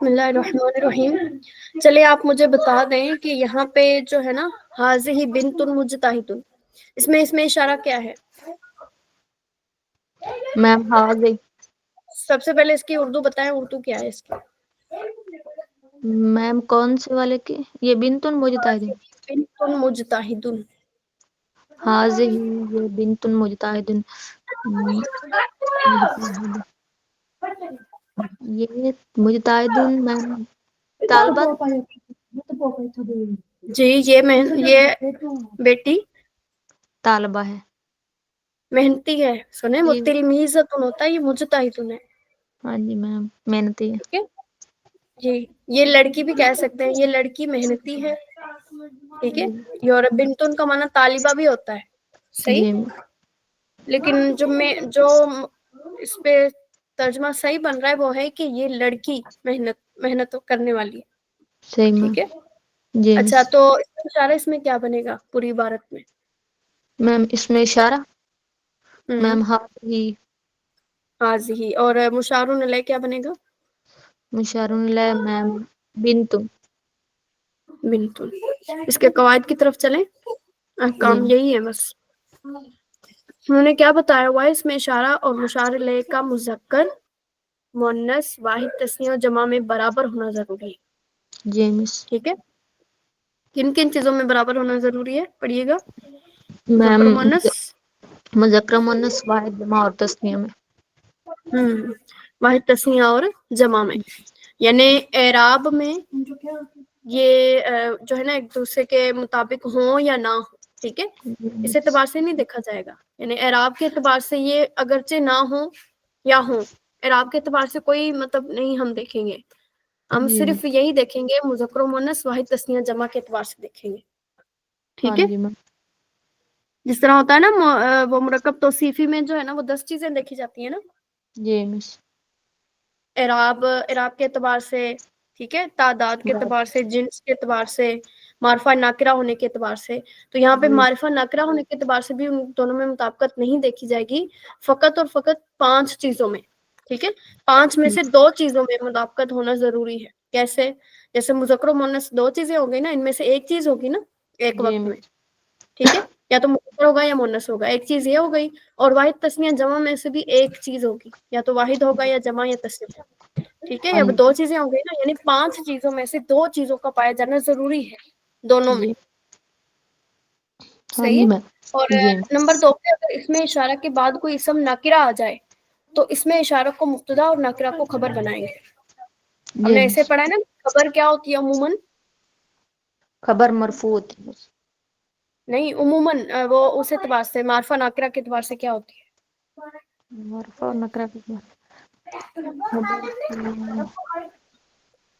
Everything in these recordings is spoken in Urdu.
بسم اللہ الرحمن الرحیم. چلیے آپ مجھے بتا دیں کہ یہاں پہ جو ہے نا حاضہ بنت مجتہد، اس میں اشارہ کیا ہے؟ میم حاضہ. سب سے پہلے اس کی اردو بتائیں، اردو کیا ہے اس کی؟ میم کون سے والے کی؟ یہ بنت مجتہد. بنت مجتہد. حاضہ یہ بنت مجتہد. مجتہد. یہ مجتہد میم طالبہ. جی یہ بیٹی طالبہ ہے. محنتی ہے. سنے جی متلمیذۃ ہوتا ہے، یہ مجتہد ہے. ہاں جی میم محنتی ہے. ٹھیک ہے جی. یہ لڑکی بھی کہہ سکتے ہیں، یہ لڑکی محنتی ہے. ٹھیک ہے. جی اور بنتن کا معنی طالبہ بھی ہوتا ہے. صحیح. جی لیکن جو اس پہ ترجمہ صحیح بن رہا ہے وہ ہے کہ یہ لڑکی محنت کرنے والی ہے. صحیح میم. ٹھیک ہے. جی اچھا مس. تو اشارہ اس میں کیا بنے گا پوری عبارت میں؟ میم اس میں اشارہ میم حاضہ. حاضہ. اور مشار الیہ کیا بنے گا؟ مشار الیہ میم بنت. بنت. اس کے قواعد کی طرف چلیں. جی احکام یہی ہے بس. انہوں نے کیا بتایا ہوا ہے؟ اس میں اشارہ اور مشار الیہ کا مذکر مؤنث واحد تثنیہ اور جمع میں برابر ہونا ضروری ہے. جی مس. ٹھیک ہے. کن کن چیزوں میں برابر ہونا ضروری ہے؟ پڑھیے گا. میم مذکر و مؤنث. مذکر مؤنث واحد جمع اور تثنیہ میں. واحد تثنیہ اور جمع میں. یعنی اعراب میں یہ جو ہے نا ایک دوسرے کے مطابق ہوں یا نہ ہو. ٹھیک ہے. اس اعتبار سے نہیں دیکھا جائے گا. یعنی اعراب کے اعتبار سے یہ اگرچہ نہ ہو یا ہوں، اعراب کے اعتبار سے کوئی مطلب نہیں ہم دیکھیں گے. ہم جی صرف یہی دیکھیں گے مذکر و مؤنث واحد تثنیہ جمع کے اعتبار سے دیکھیں گے. ہاں ٹھیک ہے. جی میم. جس طرح ہوتا ہے نا وہ مرکب توصیفی میں جو ہے نا وہ 10 چیزیں دیکھی جاتی ہیں نا. جی مس. اعراب کے اعتبار سے. ٹھیک ہے. تعداد کے اعتبار سے، جنس کے اعتبار سے، معرفہ ناکرہ ہونے کے اعتبار سے. تو یہاں پہ جی معرفہ ناکرہ ہونے کے اعتبار سے بھی ان دونوں میں مطابقت نہیں دیکھی جائے گی. فقط اور فقط 5 چیزوں میں. ٹھیک ہے. 5 میں سے 2 چیزوں میں مطابقت ہونا ضروری ہے. کیسے؟ جیسے مذکر و مؤنث 2 چیزیں ہو گئی نا، ان میں سے ایک چیز ہوگی نا ایک جی وقت میں. مس. ٹھیک ہے. یا تو مذکر ہوگا یا مؤنث ہوگا، ایک چیز یہ ہو گئی. اور واحد تثنیہ جمع میں سے بھی ایک چیز ہوگی، یا تو واحد ہوگا یا جمع یا تثنیہ. ٹھیک ہے. ہاں اب جی 2 چیزیں ہو گئی نا، یعنی 5 چیزوں میں سے 2 چیزوں کا پایا جانا ضروری ہے دونوں میں. جی. ہاں صحیح جی ہے. میم. اور جی نمبر 2 پہ اگر اس میں اشارہ کے بعد کوئی اسم نکرہ آ جائے تو اس میں اشارہ کو مبتدا اور نکرہ کو خبر بنائیں گے. ہم جی نے ایسے مس. پڑھا ہے نا. خبر کیا ہوتی ہے عموماً؟ خبر مرفوع ہوتی ہے. نہیں، عموماً وہ اس اعتبار سے معرفہ ناکرہ کے اعتبار سے کیا ہوتی ہے؟ معرفہ اور نکرہ کے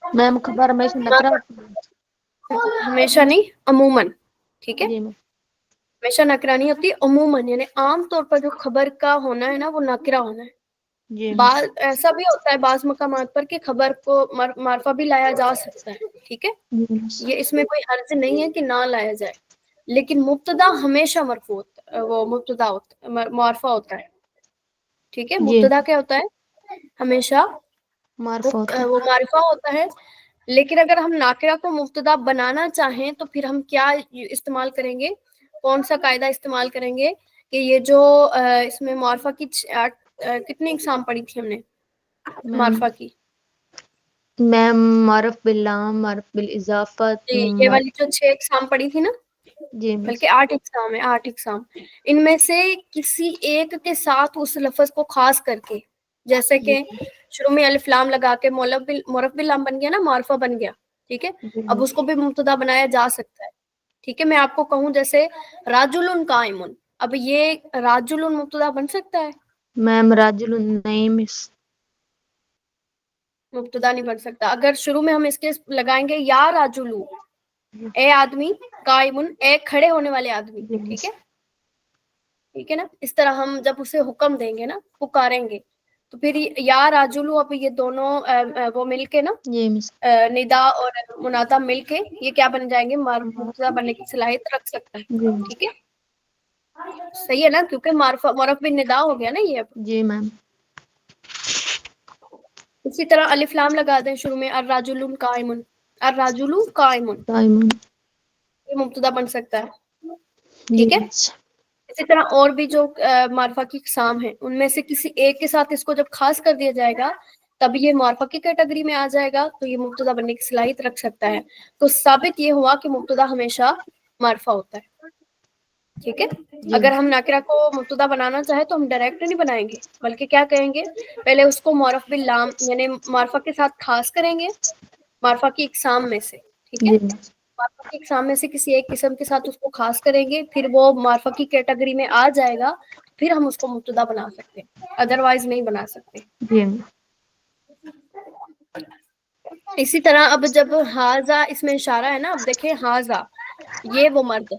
میم خبر ہمیشہ نکرہ ہوتی ہے. ہمیشہ نہیں، عموماً. ٹھیک ہے. جی میم. ہمیشہ نکرہ نہیں ہوتی، عموماً. یعنی عام طور پر جو خبر کا ہونا ہے نا وہ نکرہ ہونا ہے. جی مس. ایسا بھی ہوتا ہے بعض مقامات پر کہ خبر کو معرفہ بھی لایا جا سکتا ہے. ٹھیک ہے. جی مس. یہ اس میں کوئی حرج نہیں ہے کہ نہ لایا جائے. لیکن مبتدا ہمیشہ مرفوع وہ مبتدا معرفہ ہوتا ہے. ٹھیک ہے. جی مبتدا کیا ہوتا ہے؟ ہمیشہ معرفہ ہوتا وہ معرفہ ہوتا ہے. لیکن اگر ہم ناکرہ کو مبتدا بنانا چاہیں تو پھر ہم کیا استعمال کریں گے؟ کون سا قاعدہ استعمال کریں گے کہ یہ جو اس میں معرفہ کی کتنی اقسام پڑھی تھی ہم نے ہے میم. معرفہ کی؟ میم معرف باللام، معرف بالاضافت. یہ والی جو 6 اقسام پڑھی تھی نا، جی مس. بلکہ 8 اقسام ہے، 8 اقسام. ان میں سے کسی ایک کے ساتھ اس لفظ کو خاص کر کے، جیسے جی کہ شروع میں الف لام لگا کے معرف باللام بن گیا نا، معرفہ بن گیا. ٹھیک ہے. جی اب اس مس. کو بھی مبتدا بنایا جا سکتا ہے. ٹھیک ہے. میں آپ کو کہوں جیسے راجل قائم، اب یہ راجل مبتدا بن سکتا ہے؟ میم راجل نہیں مس. مبتدا نہیں بن سکتا. اگر شروع میں ہم اس کے لگائیں گے یا راجلو، اے آدمی، قائمن، اے کھڑے ہونے والے آدمی. جی ٹھیک مس. ہے. ٹھیک ہے نا. اس طرح ہم جب اسے حکم دیں گے نا، پکاریں گے، تو پھر یا راجلو، اب یہ دونوں وہ مل کے نا جی مس. ندا اور منادا مل کے یہ کیا بن جائیں گے؟ مبتدا بننے کی صلاحیت رکھ سکتا ہے. جی مس. ٹھیک ہے. صحیح ہے نا، کیونکہ معرف بالندا ہو گیا نا یہ. اب جی میم. اسی طرح الف لام لگا دیں شروع میں، الرجل قائم، الرجل قائم، قائم. یہ مبتدا بن سکتا ہے. جی ٹھیک ہے. مس. اسی طرح اور بھی جو معرفہ کی اقسام ہیں ان میں سے کسی ایک کے ساتھ اس کو جب خاص کر دیا جائے گا تب یہ معرفہ کی کیٹیگری میں آ جائے گا، تو یہ مبتدا بننے کی صلاحیت رکھ سکتا ہے. تو ثابت یہ ہوا کہ مبتدا ہمیشہ معرفہ ہوتا ہے. ٹھیک ہے. جی اگر ہم ناکرہ کو مبتدا بنانا چاہیں تو ہم ڈائریکٹ نہیں بنائیں گے، بلکہ کیا کہیں گے، پہلے اس کو معرف باللام یعنی معرفہ کے ساتھ خاص کریں گے، معرفہ کی اقسام میں سے. ٹھیک ہے. جی مس. معرفہ کی اقسام میں سے کسی ایک قسم کے ساتھ اس کو خاص کریں گے، پھر وہ معرفہ کی کیٹیگری میں آ جائے گا، پھر ہم اس کو مبتدا بنا سکتے ہیں، ادروائز نہیں بنا سکتے. جی. اسی طرح اب جب ہاذا اس میں اشارہ ہے نا، اب دیکھیں ہاذا یہ وہ مرد،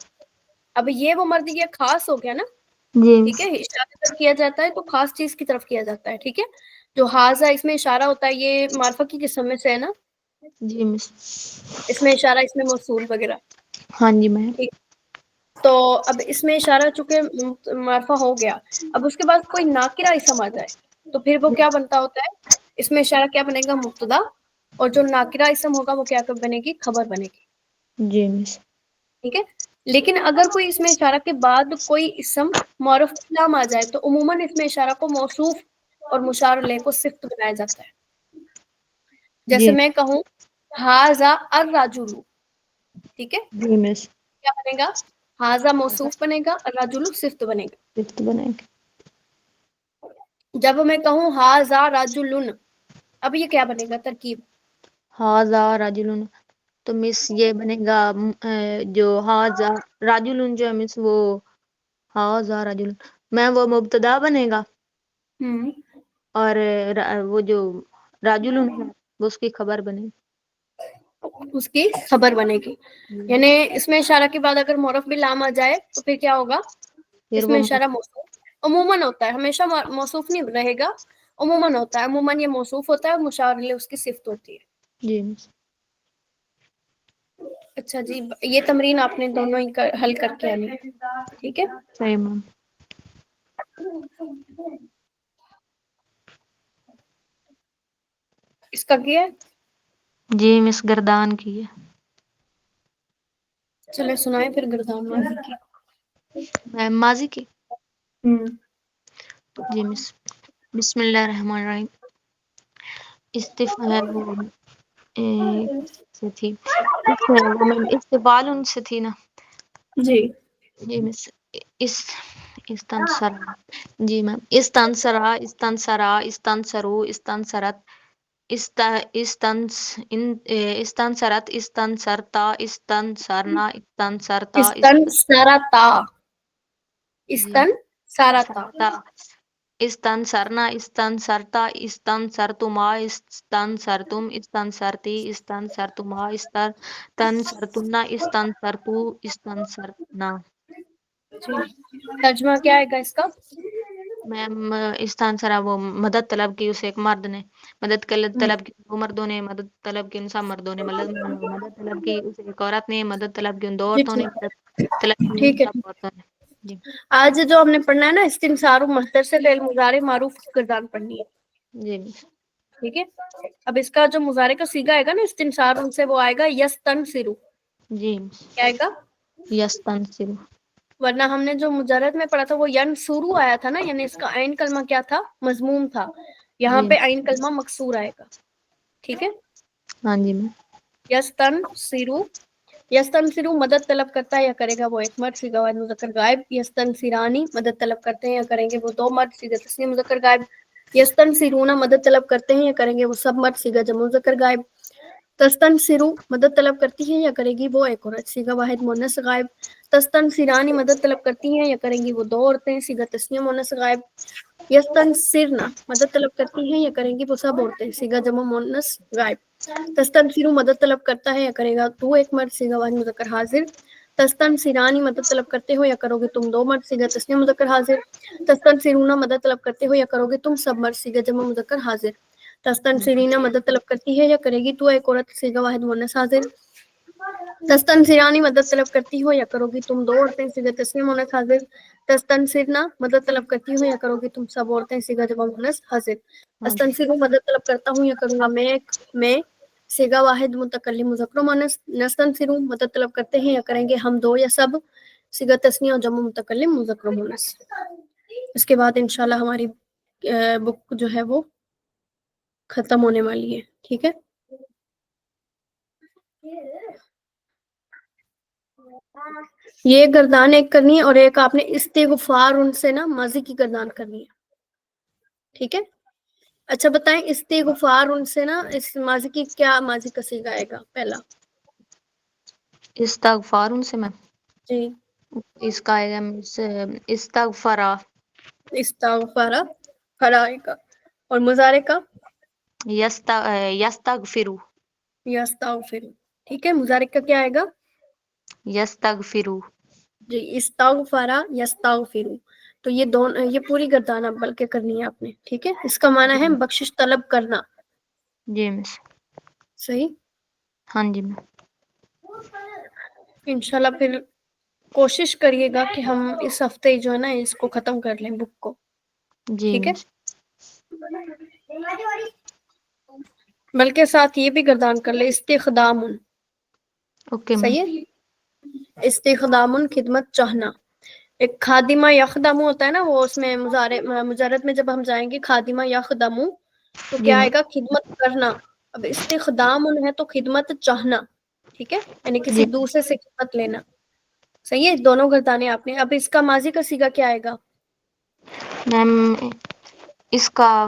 اب یہ وہ مرد یہ خاص ہو گیا نا. جی ٹھیک ہے. اشارہ جب کیا جاتا ہے تو خاص چیز کی طرف کیا جاتا ہے. ٹھیک ہے. جو ہاذا اس میں اشارہ ہوتا ہے یہ معرفہ کی قسم میں سے ہے نا، جی مس. اس میں اشارہ، اس میں موصول وغیرہ. ہاں جی میم. ٹھیک. تو اب اس میں اشارہ چونکہ معرفہ ہو گیا، اب اس کے بعد کوئی ناکرہ اسم آ جائے تو پھر وہ کیا بنتا ہوتا ہے، اس میں اشارہ کیا بنے گا، مبتدا، اور جو ناکرہ اسم ہوگا وہ کیا بنے گی، خبر بنے گی. جی مس. ٹھیک ہے. لیکن اگر کوئی اس میں اشارہ کے بعد کوئی اسم معرف نام آ جائے تو عموماً اس میں اشارہ کو موصوف اور مشار الیہ کو صفت بنایا جاتا ہے. جیسے جی. میں کہوں ھذا الرجل، ٹھیک ہے، جی مس. کیا بنے گا، ھذا موصوف بنے گا، الرجل صفت بنے گا. صفت بنائیں گے. جب میں کہوں ھذا رجل، اب یہ کیا بنے گا، ترکیب. ھذا رجل، تو مس یہ بنے گا جو ھذا رجل جو ہے مس وہ ھذا رجل میں وہ مبتدا بنے گا، اور وہ جو راجل وہ اس کی خبر بنے. اس کی خبر بنے گی. یعنی اس میں اشارہ کے بعد اگر معرف باللام آ جائے تو پھر کیا ہوگا، پھر اس وہ میں اشارہ موصوف عموماً ہوتا ہے، ہمیشہ موصوف نہیں رہے گا، عموماً ہوتا ہے. عموماً یہ موصوف ہوتا ہے اور مشار الیہ اس کی صفت ہوتی ہے. جی مس. اچھا جی، یہ تمرین آپ نے دونوں ہی حل کر کے آنی ہے. ٹھیک ہے. صحیح میم. اس کا کیا ہے، جی مس گردان کی ہے. چلے سنائیں پھر گردان ماضی کی. میم ماضی کی. ہوں. جی مس. بسم اللہ الرحمن الرحیم. استفال ان سے تھی نا. جی. جی مس. استنصر، جی میم، استنصرا، استنصرا، استنصرو، استنصرت، استنصرت، استنصرتا، استنصرنا، استنصرتا، استن سارتا، استن سارتا. استنصرتا، استنصرنا، استنصرتا، استنصرتما، استنصرتم، استنصرتی، استنصرتما، استنصرتنا، استنصرتو، استنصرنا. ترجمہ کیا آئے گا اس کا، میم استنصرا وہ مدد طلب کی اسے ایک مرد نے، مدد طلب کی دو مردوں نے، مدد طلب کی ان سب مردوں نے، مدد طلب کی اسے ایک عورت نے، مدد طلب کی ان دو جی عورتوں نے، مدد طلب کی ان ٹھیک ہے. سب عورتوں نے. جی. آج جو ہم نے پڑھنا ہے نا، استنصار مصدر سے فعل مضارع معروف کی گردان پڑھنی ہے. جی. ٹھیک ہے. اب اس کا جو مضارع کا صیغہ آئے گا نا استنصار ان سے، وہ آئے گا یستنصرو. جی. کیا آئے گا، یستنصرو. ورنہ ہم نے جو مجرد میں پڑھا تھا وہ ینصرو آیا تھا نا، یعنی اس کا عین کلمہ کیا تھا، مضموم تھا. یہاں جی. پہ عین کلمہ مکسور آئے گا. ٹھیک ہے. ہاں جی میم. یستنصرو، یستنصرو مدد طلب کرتا ہے یا کرے گا وہ ایک مرد صیغہ واحد مذکر غائب. یستنصرانی مدد طلب کرتے ہیں یا کریں گے وہ دو مرد صیغہ تثنیہ مذکر غائب. یستنصرون مدد طلب کرتے ہیں یا کریں گے وہ سب مرد صیغہ جمع مذکر غائب. تستنصرو مدد طلب کرتی ہے یا کرے گی وہ ایک عورت صیغہ واحد مؤنث غائب. تستنصرانی مدد طلب کرتی ہیں یا کریں گی وہ دو عورتیں صیغہ تثنیہ مؤنث غائب. یستنصرنا مدد طلب کرتی ہیں یا کریں گی وہ سب عورتیں صیغہ جمع مؤنث غائب. تستنصرو مدد طلب کرتا ہے یا کرے گا تو ایک مرد صیغہ واحد مذکر حاضر. تستنصرانی مدد طلب کرتے ہو یا کرو گے تم دو مرد صیغہ تثنیہ مذکر حاضر. تستنصرون مدد طلب کرتے ہو یا کرو گے تم سب مرد صیغہ جمع مذکر حاضر. تستنصرینا مدد طلب کرتی ہے یا کرے گی تو ایک عورت صیغہ واحد مؤنث حاضر. تستنصرانی مدد طلب کرتی ہو یا کرو گی تم دو عورتیں صیغہ تسنیہ مؤنث حاضر. تستنصرنا مدد طلب کرتی ہو یا کرو گی تم سب عورتیں صیغہ جمع مؤنث حاضر. استنصرو مدد طلب کرتا ہوں یا کروں گا میں صیغہ واحد متکلم مذکر و مؤنث. نستنصرو مدد طلب کرتے ہیں یا کریں گے ہم دو یا سب صیغہ تسنیہ اور جمع متکلم مذکر و مؤنث. اس کے بعد انشاءاللہ ہماری بک جو ہے وہ ختم ہونے والی ہے. ٹھیک ہے. یہ گردان ایک کرنی ہے اور ایک آپ نے استغفار ان سے نا ماضی کی گردان کرنی ہے. ٹھیک ہے. اچھا بتائیں استغفار ان سے نا اس ماضی کی کیا ماضی کا صیغہ آئے گا پہلا؟ استغفار ان سے میں جی اس کا آئے گا استغفرا. استغفارا فرا آئے گا. اور مضارع کا یستغفرو. یستغفر. ٹھیک ہے. مضارع کا کیا آئے گا؟ یستغفرو. جی استغفرا یستغفر. تو یہ دونوں یہ پوری گردان اب بلکہ کرنی ہے آپ نے. ٹھیک ہے. اس کا معنی ہے بخشش طلب کرنا. جی مس. صحیح. ہاں جی مس. انشاءاللہ پھر کوشش کریے گا کہ ہم اس ہفتے جو ہے نا اس کو ختم کر لیں بک کو. جی ٹھیک ہے. مس. بلکہ ساتھ یہ بھی گردان کر لے استخدام. Okay ma'am. صحیح ہے. استخدام خدمت چاہنا. ایک خادمہ یخدم ہوتا ہے نا وہ اس میں مجرد میں جب ہم جائیں گے خادمہ یخدم تو جی کیا آئے گا؟ خدمت کرنا. اب استخدام ہے تو خدمت چاہنا. ٹھیک ہے. یعنی کسی جی دوسرے سے خدمت لینا. صحیح ہے. دونوں گردانے آپ نے. اب اس کا ماضی کا صیغہ کیا آئے گا؟ میم اس کا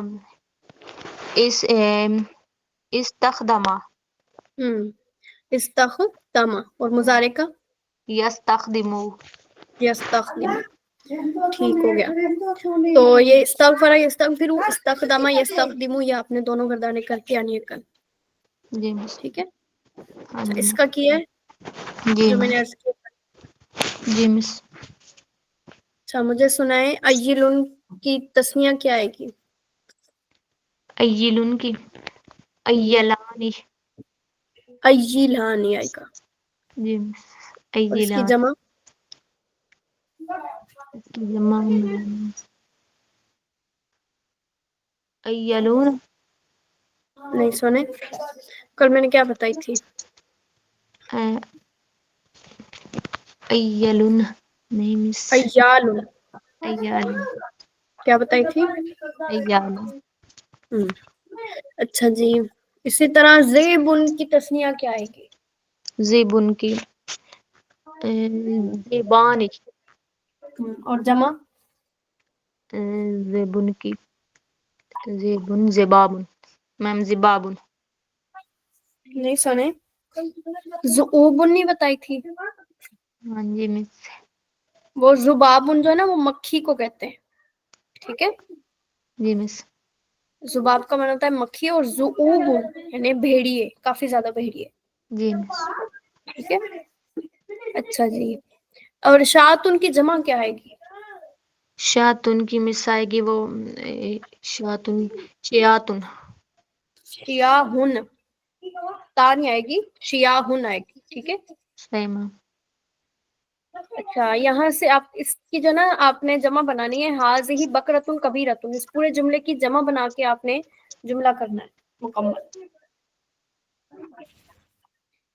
استخدامہ. استخدامہ. اور مضارع کا یستخدمو. یستخدم. ٹھیک ہو گیا. تو یہ استغفر یستغفر استخدم یستخدم یہ آپ نے دونوں گردانے کر کے آنی ہے کل. جی مس. ٹھیک ہے. ہاں اچھا جی اس میم. کا کیا ہے جی جو میں میم. نے عرض کیا. جی مس. اچھا مجھے سنائیں ایلن کی تسنیہ کیا آئے گی؟ ایلن کی ایلانی. ایلانی آئے گا. جی مس. اور اس کی ایلان. جمع جمع ایلون. نہیں سنے. کل میں نے کیا بتائی تھی؟ ایلن نہیں مس. ایال. ایال. کیا بتائی تھی؟ ایال. اچھا جی. اسی طرح زیبن کی تسنیہ کیا آئے گی؟ زیبن کی زیبانی. اور جمع زیبن کی زیبن زبابن. میم زبابن. نہیں سنے. زؤبن نہیں بتائی تھی. ہاں جی مس. وہ زبابن جو ہے نا وہ مکھی کو کہتے ہیں. ٹھیک ہے. جی مس. زباب کا مطلب ہوتا ہے مکھی. اور زؤب یعنی بھیڑیے کافی زیادہ بھیڑیے. جی مس. ٹھیک ہے. اچھا جی. اور شاعتن کی جمع کیا آئے گی؟ شاعتن کی مس آئے گی وہ شاعتن شیاتن. شیاہن. تا نہیں آئے گی. شیاہن آئے گی. ٹھیک ہے. صحیح میم. اچھا یہاں سے آپ اس کی جو نا آپ نے جمع بنانی ہے ہاذہ بقرۃ کبیرۃ. اس پورے جملے کی جمع بنا کے آپ نے جملہ کرنا ہے مکمل.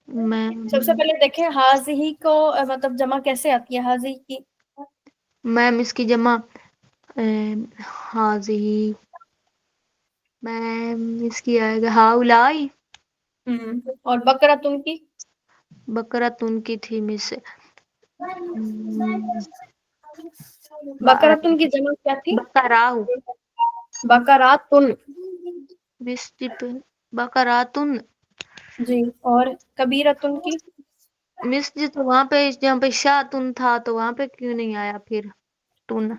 سب سے میم پہلے دیکھیں ہاذہ کو مطلب جمع کیسے آتی ہے ہاذہ کی؟ میم اس کی جمع ہاذہ میم اس کی آئے گا ہؤلاء. اور بقرۃ کی بقرۃ کی تھی مس. بقرۃ کی جمع کیا تھی؟ بقراء. بقرات. مس بقرات. جی. اور کبیرۃ کی مس جی تو وہاں پہ جہاں پہ شاعتن تھا تو وہاں پہ کیوں نہیں آیا پھر تن؟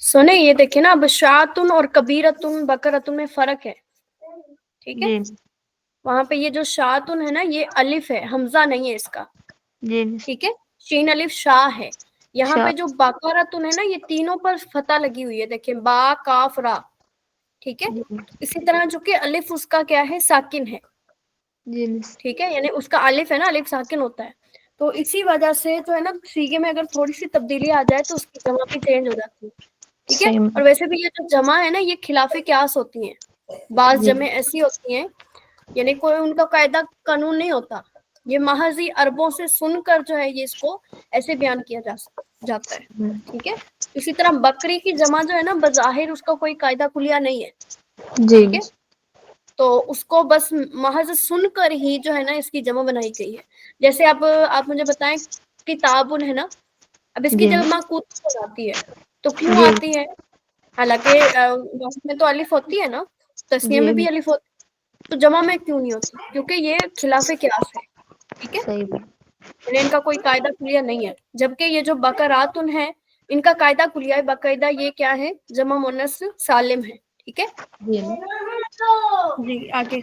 سنیں یہ دیکھیں نا اب شاعتن اور کبیرۃ بقرۃ میں فرق ہے. ٹھیک ہے. جی وہاں پہ یہ جو شاعتن ہے نا یہ الف ہے حمزہ نہیں ہے اس کا. جی مس. ٹھیک ہے. شین الف شاہ ہے. یہاں شاء. پہ جو بقرۃ ہے نا یہ تینوں پر فتح لگی ہوئی ہے. دیکھیں با کاف را. ٹھیک ہے. جی اسی طرح جو کہ الف اس کا کیا ہے ساکن ہے. جی مس. ٹھیک ہے، یعنی اس کا الف ہے نا، الف ساکن ہوتا ہے، تو اسی وجہ سے جو ہے نا سیگے میں اگر تھوڑی سی تبدیلی آ جائے تو اس کی جمع بھی چینج ہو جاتی ہے. ٹھیک ہے، صحیح. اور ویسے بھی یہ جو جمع ہے نا یہ خلاف قیاس ہوتی ہیں. بعض جی جمع ایسی ہوتی ہیں یعنی کوئی ان کا قاعدہ قانون نہیں ہوتا، یہ محض ہی عربوں سے سن کر جو ہے یہ اس کو ایسے بیان کیا جاتا ہے. ٹھیک ہے، اسی طرح بکری کی جمع جو ہے نا بظاہر اس کا کوئی قاعدہ کلیہ نہیں ہے. جی ٹھیک ہے، مس. تو اس کو بس محض سن کر ہی جو ہے نا اس کی جمع بنائی گئی ہے. جیسے اب آپ مجھے بتائیں کتابن ہے نا، اب اس کی جی جمع کتب ہو جاتی ہے تو کیوں جی آتی ہے؟ حالانکہ میں تو الف ہوتی ہے نا، تسنیہ جی میں بھی الف ہوتی ہے، تو جمع میں کیوں نہیں ہوتی؟ کیونکہ یہ خلاف قیاس ہے. ٹھیک ہے، صحیح. یعنی ان کا کوئی قاعدہ کلیہ نہیں ہے. جبکہ یہ جو بقراتن ہے ان کا قاعدہ کلیہ ہے، باقاعدہ یہ کیا ہے؟ جمع مؤنث سالم ہے. ٹھیک ہے جی جی، آگے.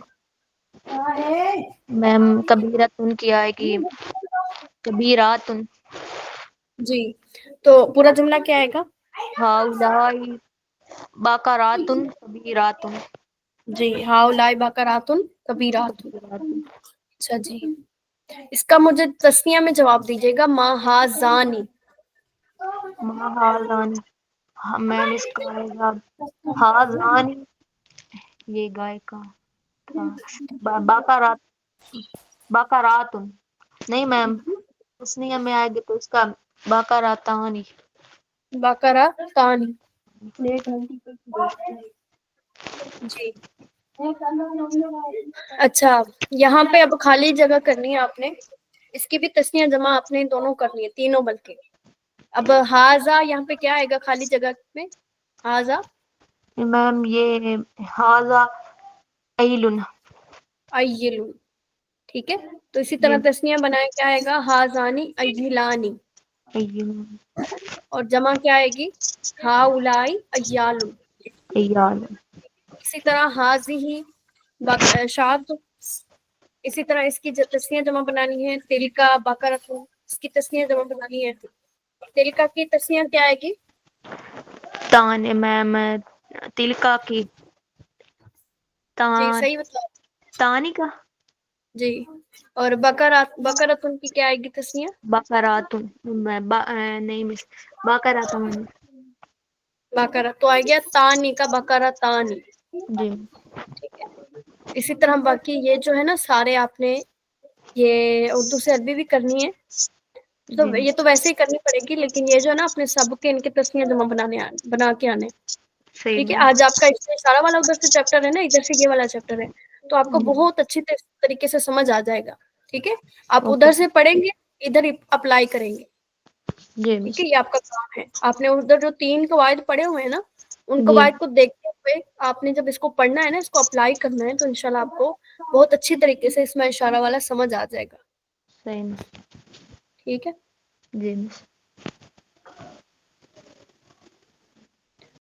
میم کبیرتن کی آئے گی کبیراتن. جی، تو پورا جملہ کیا آئے گا؟ ہؤلاء بقراتن کبیراتن. جی، ہؤلاء بقراتن کبیراتن. اچھا جی، اس کا مجھے تسنیہ میں جواب دیجیے گا. ما ہذانی. ما ہاذانی. میم اس کا آئے گا ہاذانی، یہ گائے کا تھا. بقرات بقراتن نہیں میم، تسنیہ میں آئے گی تو اس کا بقراتانی. بقراتانی. جی اچھا، یہاں پہ اب خالی جگہ کرنی ہے آپ نے، اس کی بھی تسنیہ جمع آپ نے دونوں کرنی ہے، تینوں بلکہ. اب ہاذا یہاں پہ کیا آئے گا خالی جگہ میں؟ ہاذا میم یہ ہاذا ایلن. ایلن. ٹھیک ہے، تو اسی یہ طرح تسنیہ بنائے کیا آئے گا؟ ہاذانی ایلانی. ایلن. اور جمع کیا آئے گی؟ ہؤلاء عیال. ایال. اسی طرح حاذہ شات. اسی طرح اس کی تسنیہ جمع بنانی ہے تلکا بقرۃ، اس کی تسنیہ جمع بنانی ہے. تلکا کی تسنیہ کیا آئے گی؟ تان میم تلکا کی جی تان صحیح بتلا. تانی کا. جی، اور بقرۃن کی کیا آئے گی تسنیہ؟ بقراتن. نہیں مس، بقراتان. بقرہ تو آ گیا تانی کا بقرۃانی. جی. ٹھیک ہے، اسی طرح باقی یہ جو ہے نا سارے آپ نے یہ اردو سے عربی بھی کرنی ہے، تو جی یہ تو ویسے ہی کرنی پڑے گی، لیکن یہ جو ہے نا اپنے سب کے ان کے تسنیہ جمع بنا کے آنے. صحیح ٹھیک ہے، میم. آج آپ کا اشارہ والا ادھر سے چیپٹر ہے نا، ادھر سے یہ والا چیپٹر ہے، تو آپ کو بہت اچھی طریقے سے سمجھ آ جائے گا. ٹھیک ہے، آپ اوکے. ادھر سے پڑھیں گے ادھر اپلائی کریں گے. جی ٹھیک مس. ہے، یہ آپ کا کام ہے. آپ نے ادھر جو 3 قواعد پڑھے ہوئے ہیں نا، ان جی قواعد کو دیکھتے ہوئے آپ نے جب اس کو پڑھنا ہے نا، اس کو اپلائی کرنا ہے، تو انشاءاللہ آپ کو بہت اچھی طریقے سے اس میں اشارہ والا سمجھ آ جائے گا. صحیح. ٹھیک ہے. جی مس.